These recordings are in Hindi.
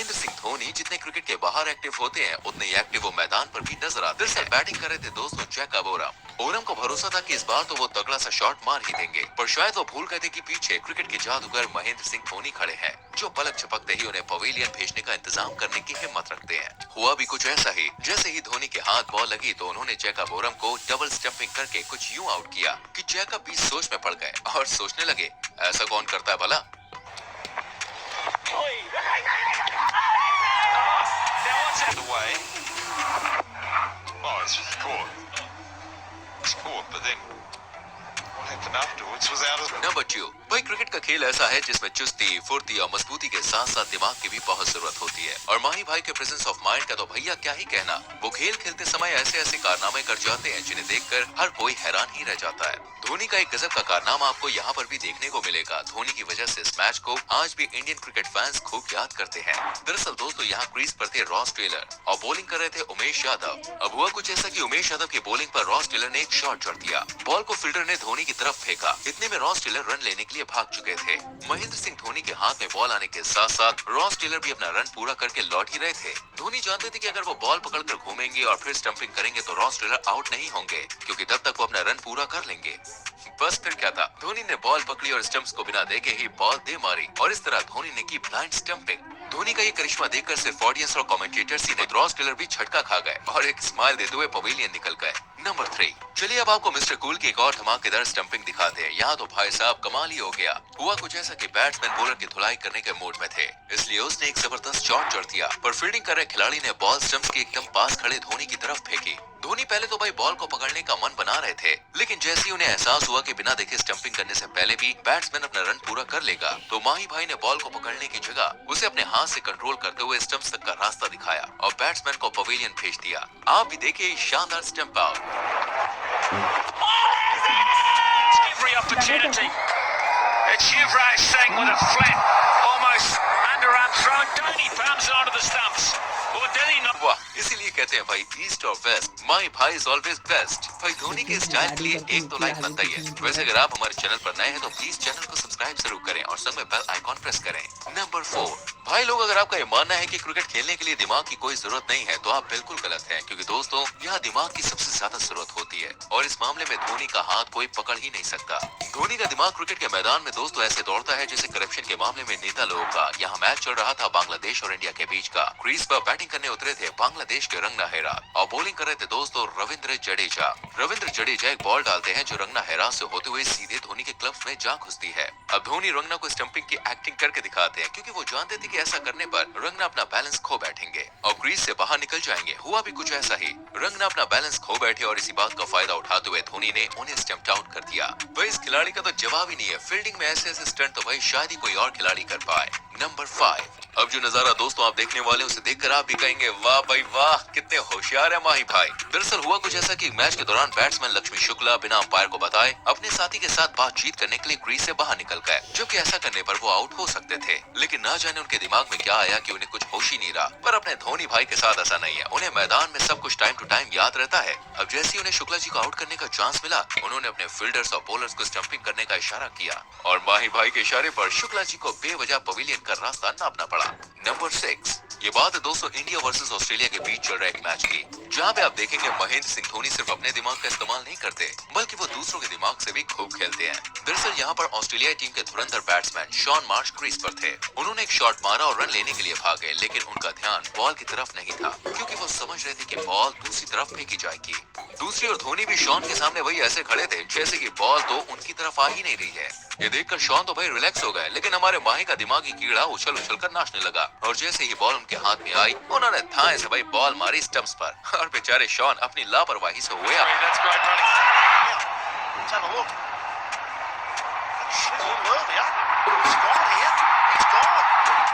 महेंद्र सिंह धोनी जितने क्रिकेट के बाहर एक्टिव होते हैं उतने ही एक्टिव वो मैदान पर भी नजर आते हैं। बैटिंग कर रहे थे दोस्तों जैकब ओरम को भरोसा था कि इस बार तो वो तगड़ा सा शॉट मार ही देंगे, पर शायद वो भूल गए थे कि पीछे क्रिकेट के जादूगर महेंद्र सिंह धोनी खड़े हैं, जो पलक झपकते ही उन्हें पवेलियन भेजने का इंतजाम करने की हिम्मत रखते हैं। हुआ भी कुछ ऐसा ही। जैसे ही धोनी के हाथ बॉल लगी तो उन्होंने जैकब ओरम को डबल स्टंपिंग करके कुछ यूं आउट किया कि जैकब भी सोच में पड़ गए और सोचने लगे, ऐसा कौन करता है भला। नंबर 2, भाई क्रिकेट का खेल ऐसा है जिसमें चुस्ती, फुर्ती और मजबूती के साथ साथ दिमाग की भी बहुत जरूरत होती है, और माही भाई के प्रेजेंस ऑफ माइंड का तो भैया क्या ही कहना। वो खेल खेलते समय ऐसे ऐसे कारनामे कर जाते हैं जिन्हें देखकर हर कोई हैरान ही रह जाता है। धोनी का एक गजब का कारनामा आपको यहाँ पर भी देखने को मिलेगा। धोनी की वजह से इस मैच को आज भी इंडियन क्रिकेट फैंस खूब याद करते हैं। दरअसल दोस्तों यहाँ क्रीज पर थे रॉस टेलर और बॉलिंग कर रहे थे उमेश यादव। अब हुआ कुछ ऐसा कि उमेश यादव की बॉलिंग पर रॉस टेलर ने एक शॉट जड़ दिया। बॉल को फील्डर ने धोनी की तरफ फेंका। इतने में रॉस टेलर रन लेने के लिए भाग चुके थे। महेंद्र सिंह धोनी के हाथ में बॉल आने के साथ साथ रॉस टेलर भी अपना रन पूरा करके लौट ही रहे थे। धोनी जानते थे कि अगर वो बॉल पकड़कर घूमेंगे और फिर स्टंपिंग करेंगे तो रॉस टेलर आउट नहीं होंगे, क्योंकि तब तक वो अपना रन पूरा कर लेंगे। बस फिर क्या था, धोनी ने बॉल पकड़ी और स्टंप्स को बिना देखे ही बॉल दे मारी, और इस तरह धोनी ने की ब्लाइंड स्टंपिंग। धोनी का ये करिश्मा देखकर सिर्फ ऑडियंस और कमेंटेटर्स ही नहीं, रॉस टेलर भी झटका खा गए और एक स्माइल देते हुए पवेलियन निकल गए। नंबर 3, चलिए अब आपको मिस्टर कूल की एक और धमाकेदार स्टंपिंग दिखाते हैं। यहाँ तो भाई साहब कमाल ही हो गया। हुआ कुछ ऐसा कि बैट्समैन बॉलर की धुलाई करने के मूड में थे, इसलिए उसने एक जबरदस्त शॉट जड़ दिया, पर फील्डिंग कर रहे खिलाड़ी ने बॉल स्टंप्स के एकदम पास खड़े धोनी की तरफ फेंकी। धोनी पहले तो भाई बॉल को पकड़ने का मन बना रहे थे, लेकिन जैसे ही उन्हें एहसास हुआ कि बिना देखे स्टंपिंग करने से पहले भी बैट्समैन अपना रन पूरा कर लेगा, तो माही भाई ने बॉल को पकड़ने की जगह उसे अपने हाथ से कंट्रोल करते हुए स्टंप्स तक का रास्ता दिखाया और बैट्समैन को पवेलियन भेज दिया। आप भी देखिए शानदार stump out. Every opportunity. It's Yuvraj Singh with a flip, almost underarm throw. Dhoni palms it onto the stumps. Or did he not? वाह, इसीलिए कहते हैं भाई ईस्ट और वेस्ट, माई भाई इज ऑलवेज बेस्ट। भाई धोनी के स्टाइल के लिए एक तो लाइक बनता ही है। वैसे अगर आप हमारे चैनल पर नए हैं तो प्लीज चैनल को सब्सक्राइब जरूर करें और संग में बेल आइकॉन प्रेस करें। नंबर 4, भाई लोग अगर आपका ये मानना है कि क्रिकेट खेलने के लिए दिमाग की कोई जरूरत नहीं है तो आप बिल्कुल गलत हैं, क्योंकि दोस्तों यहाँ दिमाग की सबसे ज्यादा जरूरत होती है, और इस मामले में धोनी का हाथ कोई पकड़ ही नहीं सकता। धोनी का दिमाग क्रिकेट के मैदान में दोस्तों ऐसे दौड़ता है जैसे करप्शन के मामले में नेता लोगों का। यहाँ मैच चल रहा था बांग्लादेश और इंडिया के बीच का। क्रीज पर बैटिंग करने उतरे थे बांग्लादेश के रंगना हेरात और बॉलिंग कर रहे थे दोस्तों रविंद्र जडेजा। रविंद्र जडेजा एक बॉल डालते हैं जो रंगना हेरात से होते हुए सीधे धोनी के ग्लव्स में जा घुसती है। अब धोनी रंगना को स्टंपिंग की एक्टिंग करके दिखाते हैं, क्योंकि वो जानते थे कि ऐसा करने पर रंगना अपना बैलेंस खो बैठेंगे और क्रीज से बाहर निकल जाएंगे। हुआ भी कुछ ऐसा ही। रंगना अपना बैलेंस खो बैठे और इसी बात का फायदा उठाते हुए धोनी ने उन्हें स्टंप आउट कर दिया। भाई इस खिलाड़ी का तो जवाब ही नहीं है। फील्डिंग में ऐसे ऐसे स्टंट तो भाई शायद ही कोई और खिलाड़ी कर पाए। नंबर 5, अब जो नजारा दोस्तों आप देखने वाले उसे देखकर आप भी कहेंगे वाह भाई वाह, कितने होशियार है माही भाई। दरअसल हुआ कुछ ऐसा कि मैच के दौरान बैट्समैन लक्ष्मी शुक्ला बिना अंपायर को बताए अपने साथी के साथ बातचीत करने के लिए क्रीज से बाहर निकल गए, जबकि ऐसा करने पर वो आउट हो सकते थे, लेकिन ना जाने उनके दिमाग में क्या आया कि उन्हें कुछ होश ही नहीं रहा। पर अपने धोनी भाई के साथ ऐसा नहीं है, उन्हें मैदान में सब कुछ टाइम टू टाइम याद रहता है। अब जैसे ही उन्हें शुक्ला जी को आउट करने का चांस मिला, उन्होंने अपने फील्डर्स और बॉलर्स को स्टंपिंग करने का इशारा किया और माही भाई के इशारे पर शुक्ला जी को बेवजह पवेलियन का रास्ता नापना पड़ा। नंबर 6, ये बात है दोस्तों इंडिया वर्सेस ऑस्ट्रेलिया के बीच चल रहे एक मैच की, जहां पे आप देखेंगे महेंद्र सिंह धोनी सिर्फ अपने दिमाग का इस्तेमाल नहीं करते, बल्कि वो दूसरों के दिमाग से भी खूब खेलते हैं। दरअसल यहाँ पर ऑस्ट्रेलिया टीम के धुरंधर बैट्समैन शॉन मार्श क्रीज पर थे। उन्होंने एक शॉट मारा और रन लेने के लिए भागे, लेकिन उनका ध्यान बॉल की तरफ नहीं था, क्योंकि वो समझ रहे थे कि बॉल दूसरी तरफ फेंकी जाएगी। दूसरी ओर धोनी भी शॉन के सामने वही ऐसे खड़े थे जैसे कि बॉल तो उनकी तरफ आ ही नहीं रही है। ये देखकर शॉन तो भाई रिलैक्स हो गए, लेकिन हमारे माही का दिमागी कीड़ा उछल उछल कर नाचने लगा, और जैसे ही बॉल उनके हाथ में आई उन्होंने थाए से भाई बॉल मारी स्टंप्स पर, और बेचारे शॉन अपनी लापरवाही से हुए।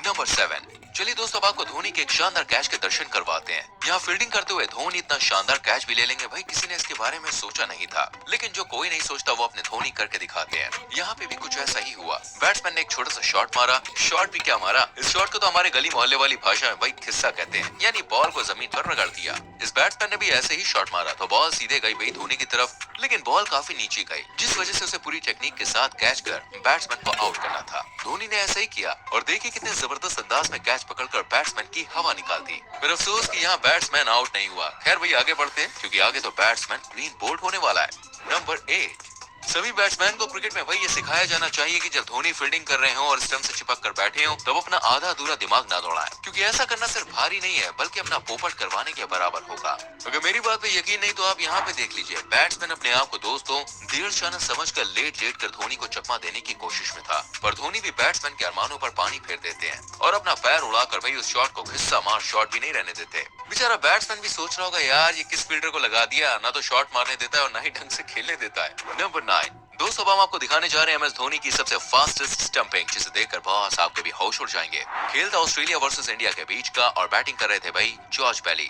नंबर 7, चलिए दोस्तों अब आपको धोनी के एक शानदार कैच के दर्शन करवाते हैं। यहाँ फील्डिंग करते हुए धोनी इतना शानदार कैच भी ले लेंगे भाई, किसी ने इसके बारे में सोचा नहीं था। लेकिन जो कोई नहीं सोचता वो अपने धोनी करके दिखाते हैं। यहाँ पे भी कुछ ऐसा ही हुआ। बैट्समैन ने एक छोटा सा शॉट मारा। शॉट भी क्या मारा, इस शॉट को तो हमारे गली मोहल्ले वाली भाषा में भाई खिस्सा कहते हैं, यानी बॉल को जमीन पर रगड़ दिया। इस बैट्समैन ने भी ऐसे ही शॉट मारा तो बॉल सीधे गई भाई धोनी की तरफ, लेकिन बॉल काफी नीचे गई, जिस वजह से उसे पूरी टेक्निक के साथ कैच कर बैट्समैन को आउट करना था। धोनी ने ऐसा ही किया और देखिए कितने जबरदस्त अंदाज में कैच पकड़कर बैट्समैन की हवा निकाल दी। फिर अफसोस कि यहाँ बैट्समैन आउट नहीं हुआ। खैर भाई आगे बढ़ते हैं, क्योंकि आगे तो बैट्समैन क्लीन बोल्ड होने वाला है। नंबर 8। सभी बैट्समैन को क्रिकेट में वही ये सिखाया जाना चाहिए कि जब धोनी फील्डिंग कर रहे हो और स्टंप से चिपक कर बैठे हो तब अपना आधा अधूरा दिमाग ना दौड़ाएं, क्योंकि ऐसा करना सिर्फ भारी नहीं है बल्कि अपना पोपट करवाने के बराबर होगा। अगर मेरी बात पे यकीन नहीं तो आप यहाँ पे देख लीजिए, बैट्समैन अपने आप को दोस्तों देर शाना समझ कर लेट कर धोनी को चकमा देने की कोशिश में था, पर धोनी भी बैट्समैन के अरमानों पर पानी फेर देते हैं और अपना पैर उड़ाकर भाई उस शॉट को हिस्सा मार शॉट भी नहीं रहने देते। बेचारा बैट्समैन भी सोच रहा होगा यार ये किस फील्डर को लगा दिया, ना तो शॉट मारने देता है और ना ही ढंग से खेलने देता है। नंबर 9। दोस्तों अब हम आपको दिखाने जा रहे हैं MS धोनी की सबसे फास्टेस्ट स्टंपिंग, जिसे देखकर बॉस आपके भी होश उड़ जाएंगे। खेल था ऑस्ट्रेलिया वर्सेस इंडिया के बीच का और बैटिंग कर रहे थे भाई जॉर्ज बेली।